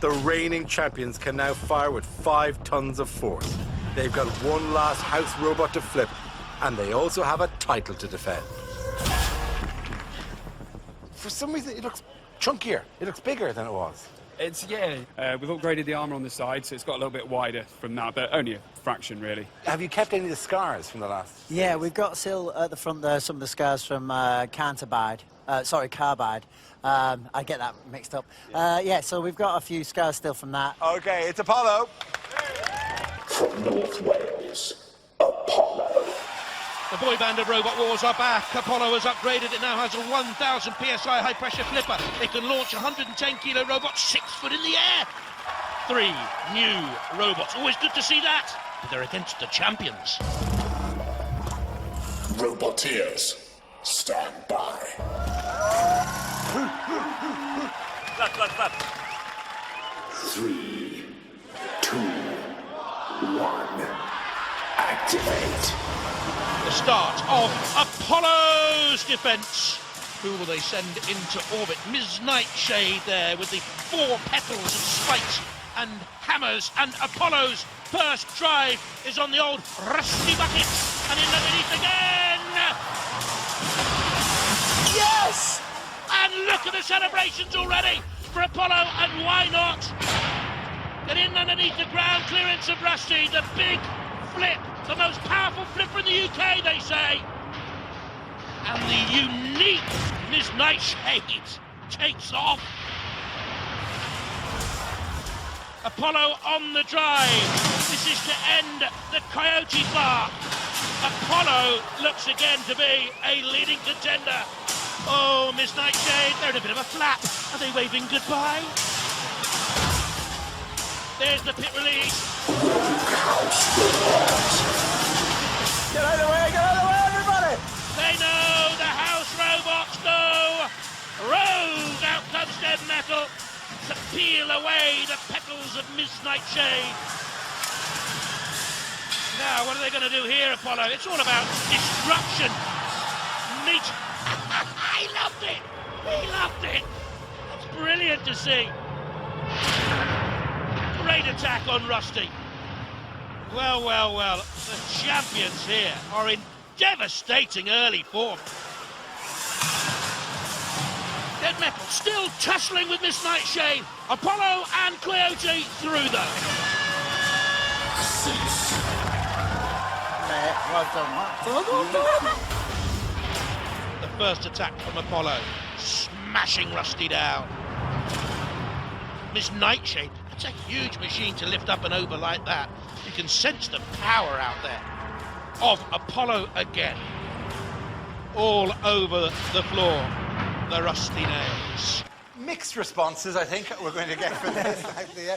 the reigning champions can now fire with 5 tons of force. They've got one last house robot to flip, and they also have a title to defend. For some reason, it looks chunkier. It looks bigger than it was. We've upgraded the armour on the side, so it's got a little bit wider from that, but only a fraction, really. Have you kept any of the scars from the last series? Yeah, we've got still at the front there some of the scars from Carbide. I get that mixed up. Yeah, so we've got a few scars still from that. Okay, it's Apollo. From North Wales, Apollo. The boy band of Robot Wars are back. Apollo has upgraded. It now has a 1,000 PSI high-pressure flipper. It can launch a 110-kilo robot 6 foot in the air. 3 new robots. Always good to see that. But they're against the champions. Roboteers, stand by. Left. 3, 2, 1. Activate. The start of Apollo's defence. Who will they send into orbit? Ms. Nightshade there with the 4 petals of spikes and hammers, and Apollo's first drive is on the old rusty bucket, and in underneath again. Yes! And look at the celebrations already for Apollo, and why not? Get in underneath the ground clearance of Rusty, the big flip, the most powerful flipper in the UK, they say. And the unique Ms. Nightshade takes off. Apollo on the drive. This is to end the Coyote bar. Apollo looks again to be a leading contender. Oh, Ms. Nightshade, they're in a bit of a flap. Are they waving goodbye? There's the pit release. Get out of the way, everybody! They know, the house robots know. Rose, out comes Dead Metal to peel away the petals of Ms. Nightshade. Now, what are they going to do here, Apollo? It's all about disruption. Meet. He loved it. He loved it. It's brilliant to see. Great attack on Rusty. Well. The champions here are in devastating early form. Dead Metal still tussling with Miss Nightshade. Apollo and Coyote through though. Well done. The first attack from Apollo, smashing Rusty down. Miss Nightshade, that's a huge machine to lift up and over like that. You can sense the power out there of Apollo again. All over the floor, the Rusty nails. Mixed responses, I think, we're going to get from this. Actually, yeah.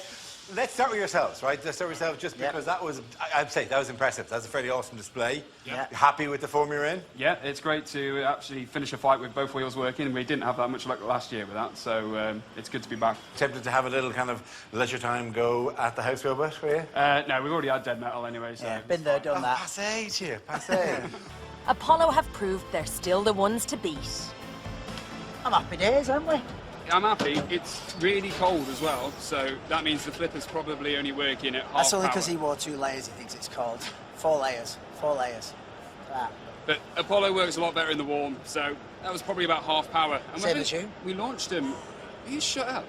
Let's start with yourselves, right? Let's start with yourselves, just because that was, I'd say, that was impressive. That's a fairly awesome display. Yeah. Happy with the form you're in? Yeah, it's great to actually finish a fight with both wheels working. We didn't have that much luck last year with that, so it's good to be back. Tempted to have a little kind of leisure time go at the house robot, were you? No, we've already had Dead Metal anyway, so... Yeah, been there, done that. Passé to you, passé. Apollo have proved they're still the ones to beat. I'm happy days, aren't we? I'm happy. It's really cold as well, so that means the flipper's probably only working at half That's only power. because he wore 2 layers, he thinks it's cold. 4 layers. 4 layers. That. But Apollo works a lot better in the warm, so that was probably about half power. And Same as you. We launched them. You shut up.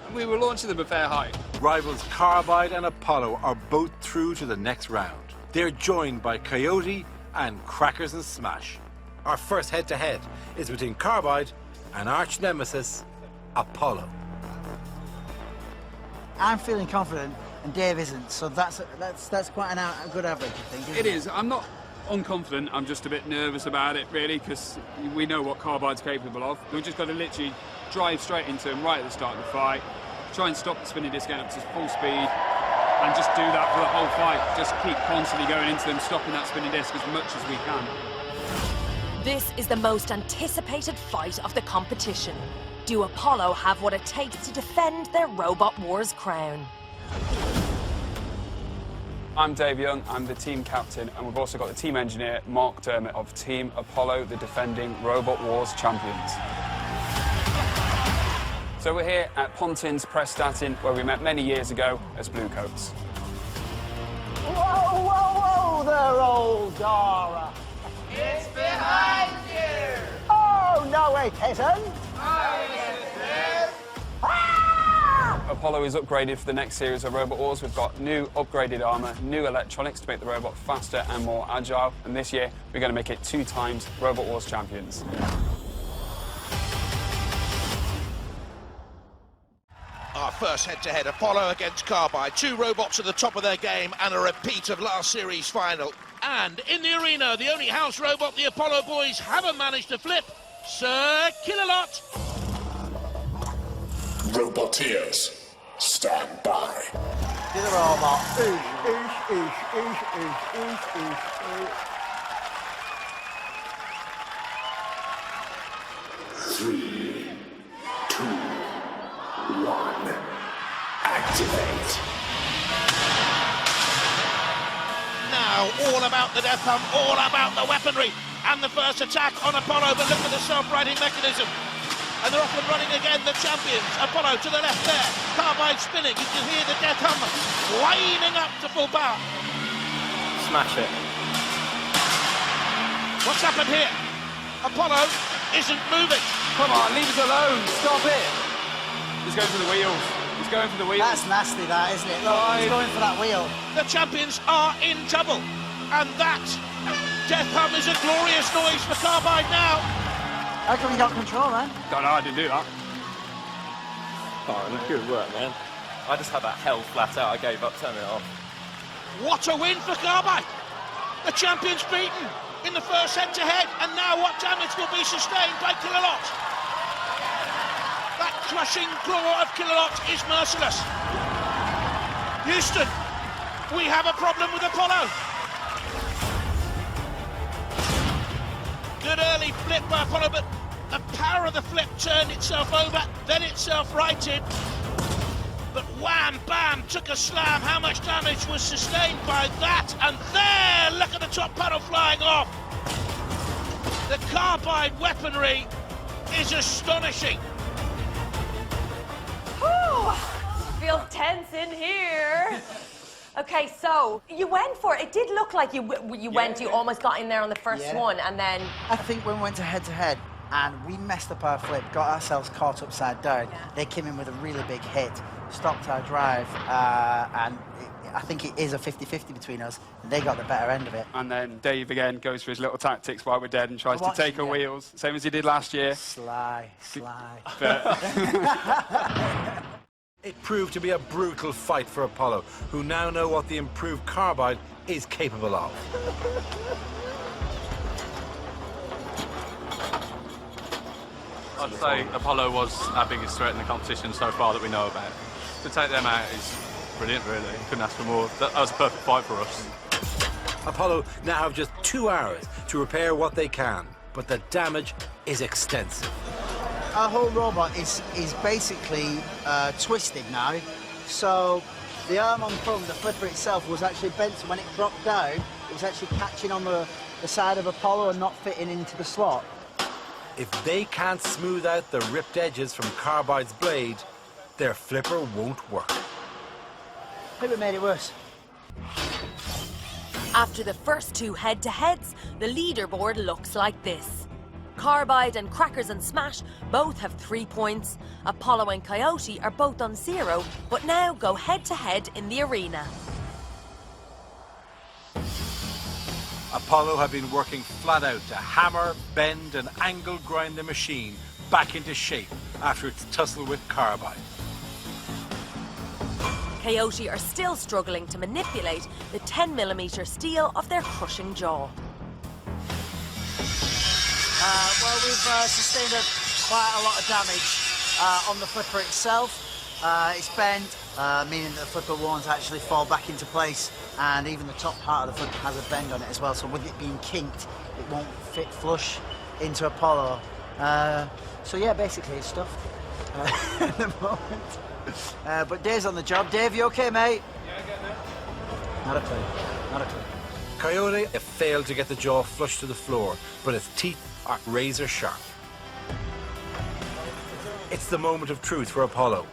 And we were launching them at fair height. Rivals Carbide and Apollo are both through to the next round. They're joined by Coyote and Crackers and Smash. Our first head-to-head is between Carbide and arch nemesis Apollo. I'm feeling confident, and Dave isn't, so that's quite a good average, I think, isn't it? It is. I'm not unconfident. I'm just a bit nervous about it, really, because we know what Carbide's capable of. We've just got to literally drive straight into him right at the start of the fight, try and stop the spinning disc getting up to full speed, and just do that for the whole fight. Just keep constantly going into them, stopping that spinning disc as much as we can. This is the most anticipated fight of the competition. Do Apollo have what it takes to defend their Robot Wars crown? I'm Dave Young, I'm the team captain, and we've also got the team engineer, Mark Dermott, of Team Apollo, the defending Robot Wars champions. So we're here at Pontin's Prestatin, where we met many years ago as Bluecoats. Whoa, whoa, whoa there, old Dora. It's behind you! Oh, no, it isn't. Apollo is upgraded for the next series of Robot Wars. We've got new upgraded armour, new electronics to make the robot faster and more agile. And this year, we're going to make it 2 times Robot Wars champions. Our first head-to-head, Apollo against Carbide. 2 robots at the top of their game and a repeat of last series final. And in the arena, the only house robot the Apollo boys haven't managed to flip, Sir Killalot. Roboteers, stand by. Do the robot. Oosh, oosh. 3, 2, 1, activate. Now, all about the death pump, all about the weaponry. And the first attack on Apollo, but look at the self-righting mechanism. And they're off and running again, the champions. Apollo to the left there. Carbide spinning. You can hear the death hum winding up to full power. Smash it. What's happened here? Apollo isn't moving. Come on, leave us alone. Stop it. He's going for the wheels. He's going for the wheels. That's nasty, that, isn't it? Look, he's going for that wheel. The champions are in trouble. And that death hum is a glorious noise for Carbide now. How come you got control, man? Don't know, I didn't do that. Oh, good work, man. I just had that hell flat out. I gave up. Turn it off. What a win for Carbide. The champions beaten in the first head-to-head. And now what damage will be sustained by Killalot? That crushing claw of Killalot is merciless. Houston, we have a problem with Apollo. Good early flip by Apollo, but the power of the flip turned itself over, then itself righted. But wham, bam, took a slam. How much damage was sustained by that? And there, look at the top panel flying off. The Carbide weaponry is astonishing. Whew, feels tense in here. Okay, so you went for it. It did look like you almost got in there on the first one, and then... I think when we went to head-to-head and we messed up our flip, got ourselves caught upside down, they came in with a really big hit, stopped our drive, and I think it is a 50-50 between us, and they got the better end of it. And then Dave again goes for his little tactics while we're dead and tries to take our wheels, same as he did last year. Sly. But It proved to be a brutal fight for Apollo, who now know what the improved Carbide is capable of. I'd say Apollo was our biggest threat in the competition so far that we know about. To take them out is brilliant, really. Couldn't ask for more. That was a perfect fight for us. Apollo now have just 2 hours to repair what they can, but the damage is extensive. Our whole robot is basically twisted now, so the arm on front, the flipper itself, was actually bent, so when it dropped down, it was actually catching on the side of Apollo and not fitting into the slot. If they can't smooth out the ripped edges from Carbide's blade, their flipper won't work. Flipper made it worse. After the first 2 head-to-heads, the leaderboard looks like this. Carbide and Crackers and Smash both have 3 points. Apollo and Coyote are both on 0, but now go head-to-head in the arena. Apollo have been working flat out to hammer, bend and angle grind the machine back into shape after its tussle with Carbide. Coyote are still struggling to manipulate the 10mm steel of their crushing jaw. Well, we've sustained quite a lot of damage on the flipper itself. It's bent, meaning that the flipper won't actually fall back into place, and even the top part of the flipper has a bend on it as well, so with it being kinked, it won't fit flush into Apollo. So yeah, basically it's stuffed at the moment. But Dave's on the job. Dave, you okay, mate? yeah, getting it. Not a clue. Not a clue. Coyote have failed to get the jaw flush to the floor, but its teeth are razor sharp. It's the moment of truth for Apollo.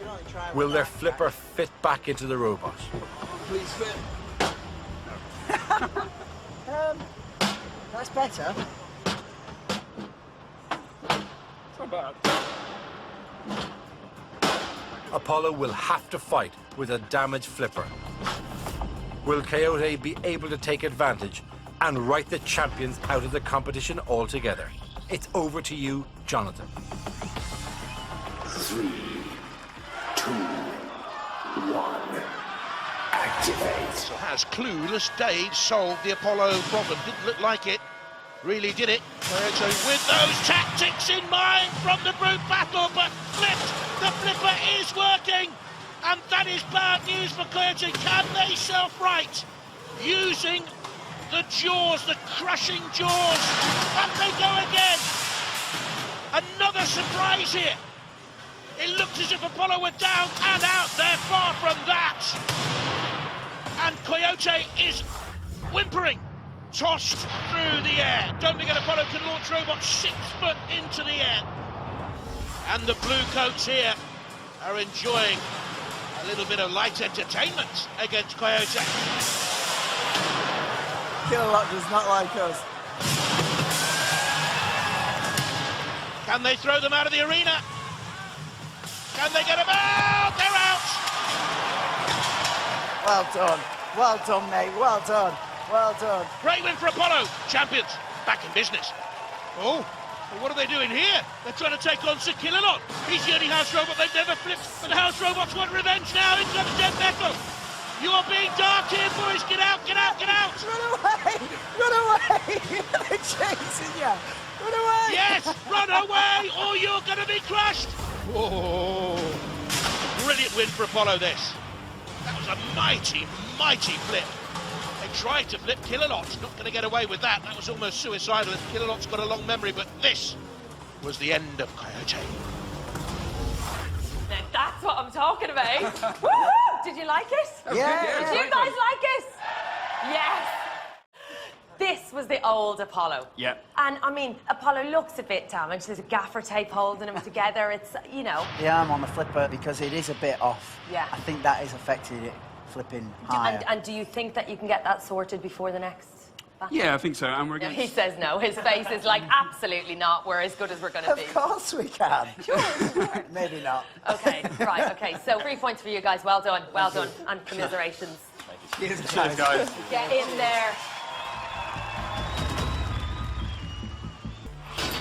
Will their flipper fit back into the robot? Please fit. That's better. It's not bad. Apollo will have to fight with a damaged flipper. Will Coyote be able to take advantage and write the champions out of the competition altogether? It's over to you, Jonathan. 3, 2, 1. Activate. So has clueless Dave solved the Apollo problem? Didn't look like it. Really did it. Coyote with those tactics in mind from the brute battle, but flipped. The flipper is working. And that is bad news for Coyote. Can they self-right? Using the jaws, the crushing jaws. Up they go again. Another surprise here. It looked as if Apollo were down and out. They're far from that. And Coyote is whimpering, tossed through the air. Don't forget Apollo can launch robots 6 foot into the air. And the blue coats here are enjoying a little bit of light entertainment against Coyote. Kilowog does not like us. Can they throw them out of the arena? Can they get them out? They're out! Well done, mate, well done. Great win for Apollo, champions, back in business. Oh, well, what are they doing here? They're trying to take on Sir Killalot. He's the only house robot they've never flipped, but the house robots want revenge now. Into the dead metal. You are being dark here, boys. Get out, get out, get out. Run away! They're chasing you. Run away! Yes, run away, or you're going to be crushed. Oh, brilliant win for Apollo, this. That was a mighty, mighty flip. They tried to flip Killalot, not going to get away with that. That was almost suicidal. Killalot's got a long memory, but this was the end of Coyote. Now that's what I'm talking about. Woohoo! Did you like it? Yeah. Did you guys like it? Yes. This was the old Apollo. Yeah. And I mean, Apollo looks a bit damaged. There's a gaffer tape holding him together. It's, you know. The arm on the flipper, because it is a bit off. Yeah. I think that has affected it flipping higher. And do you think that you can get that sorted before the next battle? Yeah, I think so. And we're No, going he says no. His face is like, absolutely not. We're as good as we're going to be. Of course we can. Sure. Maybe not. Okay, right, okay. So 3 points for you guys. Well done, and commiserations. Cheers, Cheers, guys. Get in there.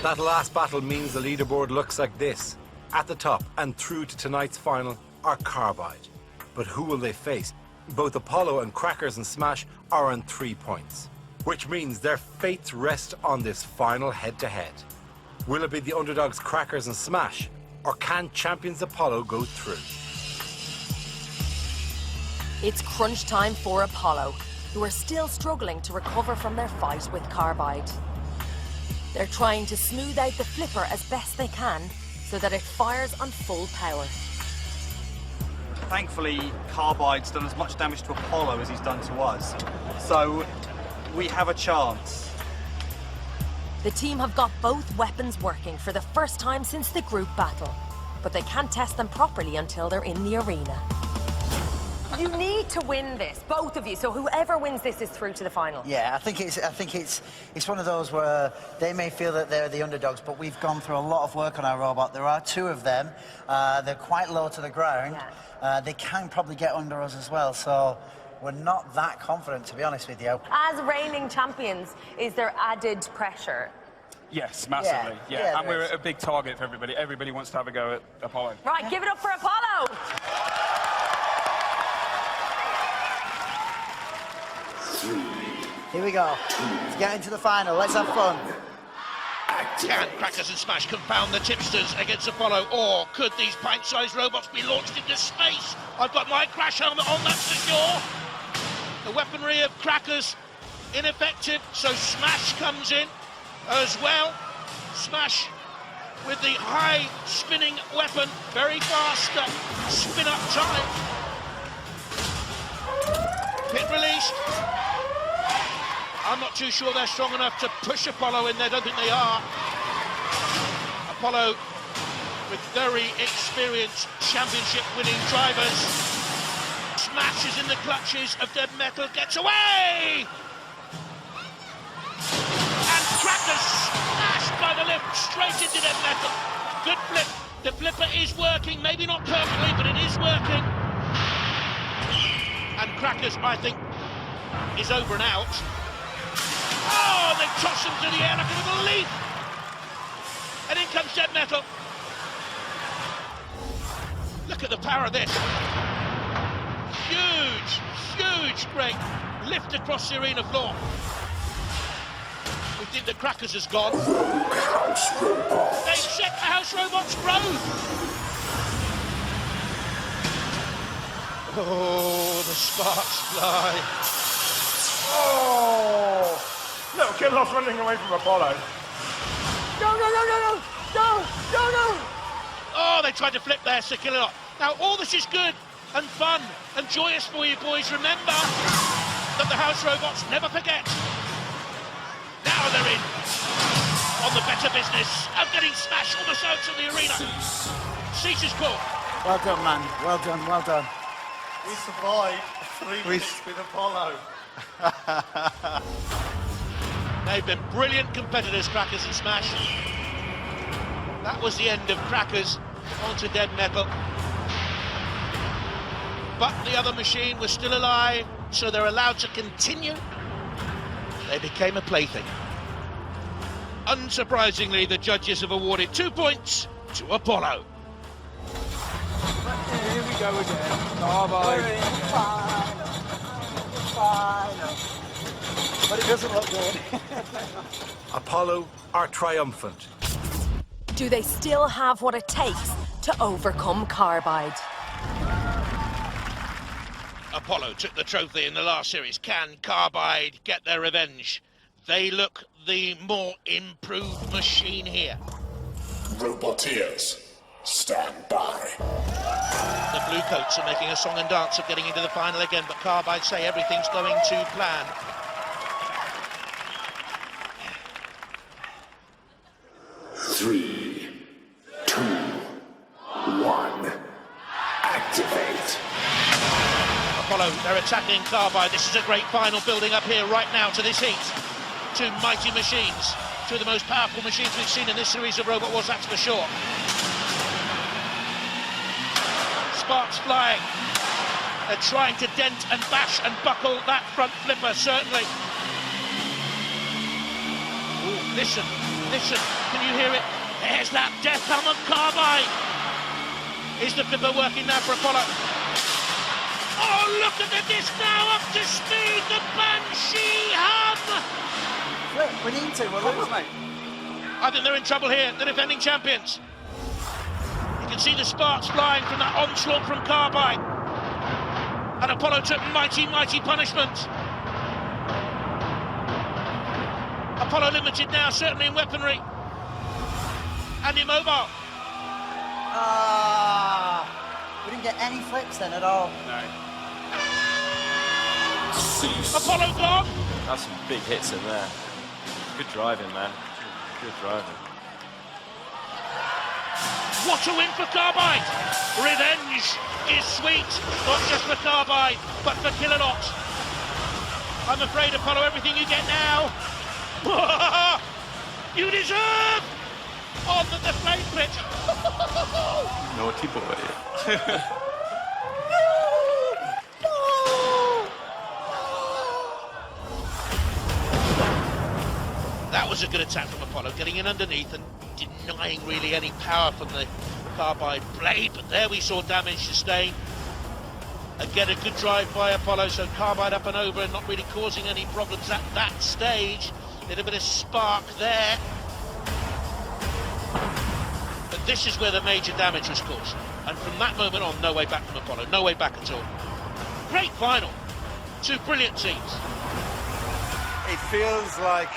That last battle means the leaderboard looks like this. At the top and through to tonight's final are Carbide. But who will they face? Both Apollo and Crackers and Smash are on 3 points, which means their fates rest on this final head-to-head. Will it be the underdogs Crackers and Smash, or can champions Apollo go through? It's crunch time for Apollo, who are still struggling to recover from their fight with Carbide. They're trying to smooth out the flipper as best they can so that it fires on full power. Thankfully, Carbide's done as much damage to Apollo as he's done to us. So, we have a chance. The team have got both weapons working for the first time since the group battle, but they can't test them properly until they're in the arena. You need to win this, both of you, so whoever wins this is through to the final. Yeah, I think it's one of those where they may feel that they're the underdogs, but we've gone through a lot of work on our robot. There are 2 of them. They're quite low to the ground. Yeah. They can probably get under us as well, so we're not that confident, to be honest with you. As reigning champions, is there added pressure? Yes, massively. Yeah, Yeah, and there we're is. a big target for everybody. Everybody wants to have a go at Apollo. Right, give it up for Apollo! Here we go. Let's get into the final. Let's have fun. Can Crackers and Smash confound the tipsters against Apollo, or could these pint-sized robots be launched into space? I've got my crash helmet on, that's for sure. The weaponry of Crackers ineffective, so Smash comes in as well. Smash with the high spinning weapon, very fast spin up time. Pit released. I'm not too sure they're strong enough to push Apollo in there. I don't think they are. Apollo with very experienced championship-winning drivers. Smashes in the clutches of Dead Metal, gets away! And Crackers smashed by the lift straight into Dead Metal. Good flip. The flipper is working, maybe not perfectly, but it is working. And Crackers, I think, is over and out. Oh, they toss him to the air like a little leaf. And in comes Dead Metal. Look at the power of this. Huge, huge break. Lift across the arena floor. We think the Crackers has gone. House Robot. They've set the House Robots road. Oh, the sparks fly. Oh! Little kid lost running away from Apollo. Go, go, go, go, go! Go, go, go! Oh, they tried to flip there, so kill it off. Now, all this is good and fun and joyous for you boys. Remember that the House Robots never forget. Now they're in on the better business of getting smashed almost out of the arena. Cease is called. Well done, man. Well done, well done. We survived 3 minutes with Apollo. They've been brilliant competitors, Crackers and Smash. That was the end of Crackers onto Dead Metal. But the other machine was still alive, so they're allowed to continue. They became a plaything. Unsurprisingly, the judges have awarded 2 points to Apollo. Here we go again. Carbide. But it doesn't look good. Apollo are triumphant. Do they still have what it takes to overcome Carbide? Apollo took the trophy in the last series. Can Carbide get their revenge? They look the more improved machine here. Roboteers, stand by. The Blue Coats are making a song and dance of getting into the final again, but Carbide say everything's going to plan. Three, 2, 1, activate. Apollo, they're attacking Carbide. This is a great final building up here right now to this heat. Two mighty machines, two of the most powerful machines we've seen in this series of Robot Wars, that's for sure. Sparks flying. They're trying to dent and bash and buckle that front flipper, certainly. Ooh, listen, listen, can you hear it? There's that death hum of Carbide. Is the flipper working now for Apollo? Oh, look at the disc now, up to speed, the Banshee hum! Look, we need to, we're losing, mate. I think they're in trouble here, the defending champions. You can see the sparks flying from that onslaught from Carbide. And Apollo took mighty, mighty punishment. Apollo limited now, certainly in weaponry. And immobile. We didn't get any flips then at all. No. Apollo gone. That's some big hits in there. Good driving, man. Good driving. What a win for Carbide. Revenge is sweet, not just for Carbide, but for Killalot. I'm afraid, Apollo, everything you get now, you deserve on the flame pit. Naughty boy. That was a good attack from Apollo, getting in underneath and denying really any power from the Carbide blade, but there we saw damage sustained. Again, a good drive by Apollo, so Carbide up and over and not really causing any problems at that stage. A little bit of spark there. But this is where the major damage was caused. And from that moment on, no way back from Apollo, no way back at all. Great final. Two brilliant teams. It feels like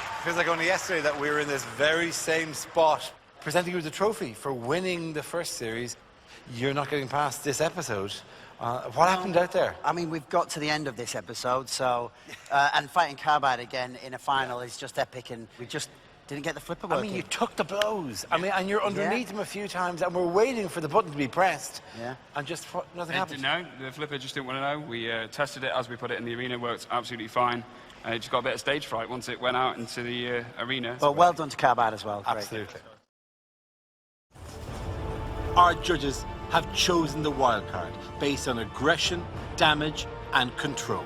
only yesterday that we were in this very same spot, presenting you with the trophy for winning the first series. You're not getting past this episode. What happened out there? I mean, we've got to the end of this episode, so... and fighting Carbide again in a final is just epic, and we just Didn't get the flipper I working. mean, you took the blows. I mean, and you're underneath him a few times, and we're waiting for the button to be pressed. Yeah. And just nothing It happened. didn't know. The flipper just didn't want to know. We tested it as we put it in the arena. Worked absolutely fine. It just got a bit of stage fright once it went out into the arena. Well, well done to Carbide as well. Great. Absolutely. Our judges have chosen the wild card based on aggression, damage, and control.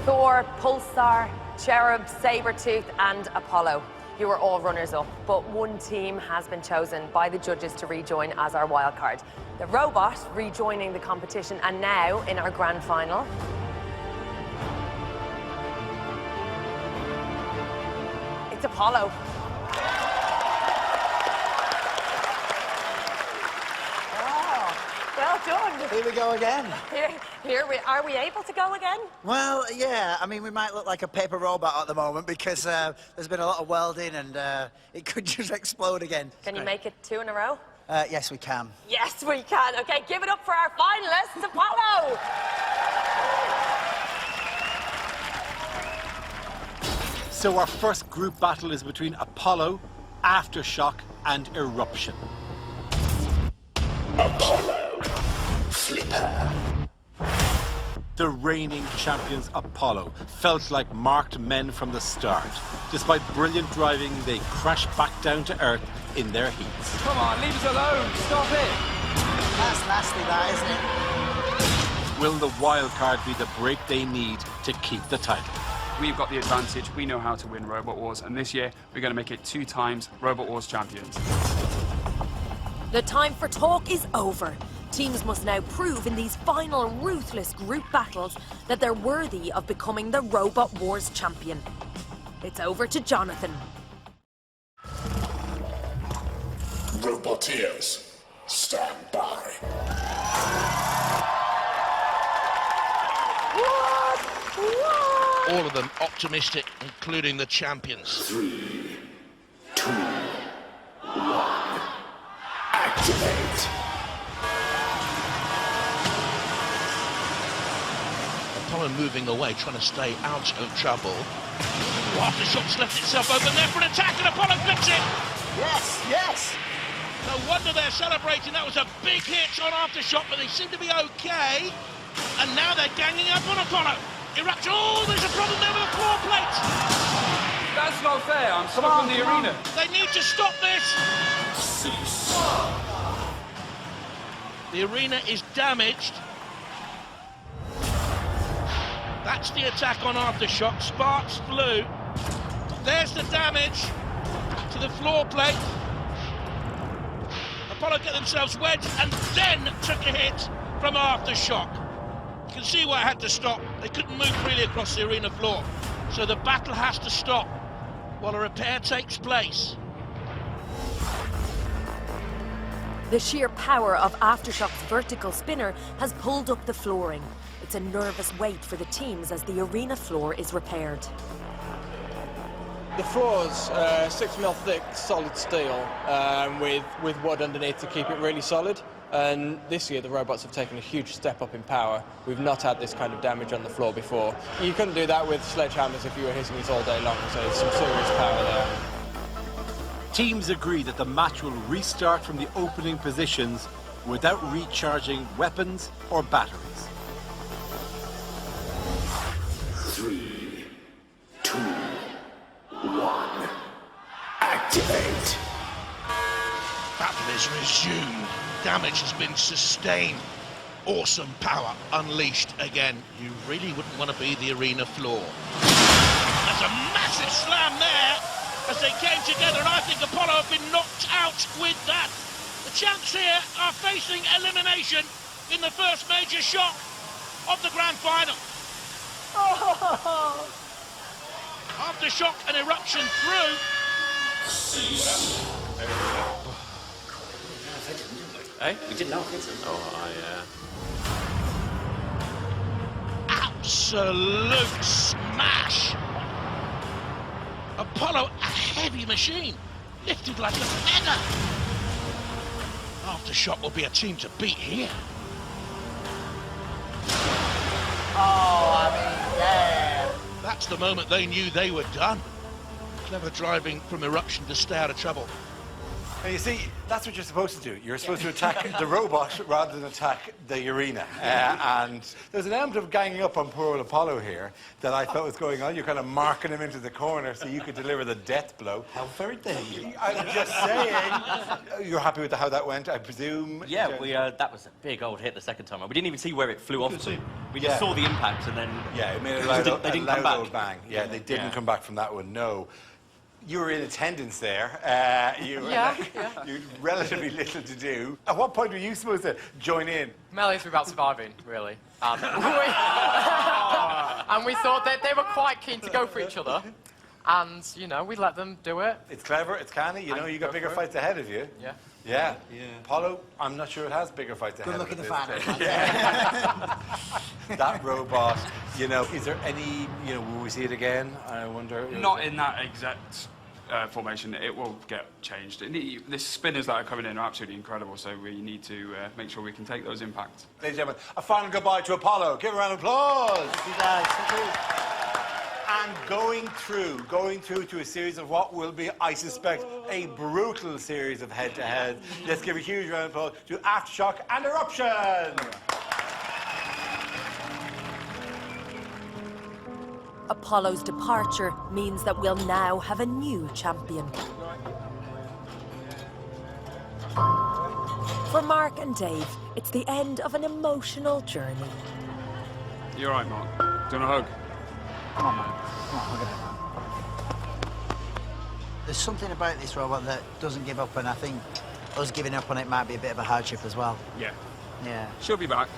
Thor, Pulsar, Cherub, Sabretooth and Apollo. You are all runners-up, but one team has been chosen by the judges to rejoin as our wildcard. The robot rejoining the competition, and now in our grand final. It's Apollo. Well done. Here we go again. Are we able to go again? Well, yeah. I mean, we might look like a paper robot at the moment because there's been a lot of welding and it could just explode again. Can you make it 2 in a row? Yes, we can. Yes, we can. Okay, give it up for our finalists, Apollo. So our first group battle is between Apollo, Aftershock, and Eruption. Apollo. Flipper. The reigning champions Apollo felt like marked men from the start. Despite brilliant driving, they crashed back down to earth in their heats. Come on, leave us alone. Stop it. That's nasty, that, isn't it? Will the wild card be the break they need to keep the title? We've got the advantage. We know how to win Robot Wars, and this year we're going to make it 2 times Robot Wars champions. The time for talk is over. Teams must now prove in these final ruthless group battles that they're worthy of becoming the Robot Wars champion. It's over to Jonathan. Roboteers, stand by. All of them optimistic, including the champions. 3, 2, 1. Activate. Apollo moving away, trying to stay out of trouble. Aftershock's left itself open there for an attack, and Apollo flips it! Yes, yes! No wonder they're celebrating. That was a big hit on Aftershock, but they seem to be okay. And now they're ganging up on Apollo. Eruption. Oh, there's a problem there with the floor plate. That's not fair. I'm stuck on the arena. They need to stop this. The arena is damaged. That's the attack on Aftershock. Sparks flew. There's the damage to the floor plate. Apollo get themselves wedged and then took a hit from Aftershock. You can see why it had to stop. They couldn't move freely across the arena floor. So the battle has to stop while a repair takes place. The sheer power of Aftershock's vertical spinner has pulled up the flooring. It's a nervous wait for the teams as the arena floor is repaired. The floor's 6mm thick solid steel with wood underneath to keep it really solid. And this year the robots have taken a huge step up in power. We've not had this kind of damage on the floor before. You couldn't do that with sledgehammers if you were hitting it all day long, so there's some serious power there. Teams agree that the match will restart from the opening positions without recharging weapons or batteries. 3, 2, 1. Activate. Battle is resumed. Damage has been sustained. Awesome power unleashed again. You really wouldn't want to be the arena floor. There's a massive slam there as they came together, and I think Apollo have been knocked out with that. The champs here are facing elimination in the first major shock of the grand final. Oh. Aftershock and Eruption through. Hey, we did not hit him. Oh, Absolute smash. Apollo, a heavy machine, lifted like a feather. Aftershock will be a team to beat here. Oh, I mean, yeah. That's the moment they knew they were done. Clever driving from Eruption to stay out of trouble. And you see, that's what you're supposed to do. You're supposed to attack the robot rather than attack the arena. And there's an element of ganging up on poor old Apollo here that I thought was going on. You're kind of marking him into the corner so you could deliver the death blow. How very dare you? I'm just saying. You're happy with how that went, I presume? Yeah, that was a big old hit the second time. We didn't even see where it flew off to. We just Yeah. saw the impact and then... Yeah, it made a they didn't come loud back. old bang. Yeah, they didn't Yeah. come back from that one, no. You were in attendance there. You were Yeah. you had relatively little to do. At what point were you supposed to join in? Melee through about surviving, really. And we thought that they were quite keen to go for each other. And, you know, we let them do it. It's clever, it's canny, you know, you got bigger fights ahead of you. Yeah. Yeah. Apollo, I'm not sure it has bigger fights ahead Good of luck it. in the final. That robot, you know, is there any, you know, will we see it again? I wonder. Not in that exact formation. It will get changed. The spinners that are coming in are absolutely incredible, so we need to make sure we can take those impacts. Ladies and gentlemen, a final goodbye to Apollo. Give a round of applause. Thank you, guys. Thank you. And going through to a series of what will be, I suspect, a brutal series of head-to-heads. Let's give a huge round of applause to Aftershock and Eruption. Apollo's departure means that we'll now have a new champion. For Mark and Dave, it's the end of an emotional journey. You're right, Mark. Do you want a hug? Come on, man. Come on, hug it. There's something about this robot that doesn't give up, and I think us giving up on it might be a bit of a hardship as well. Yeah. Yeah. She'll be back.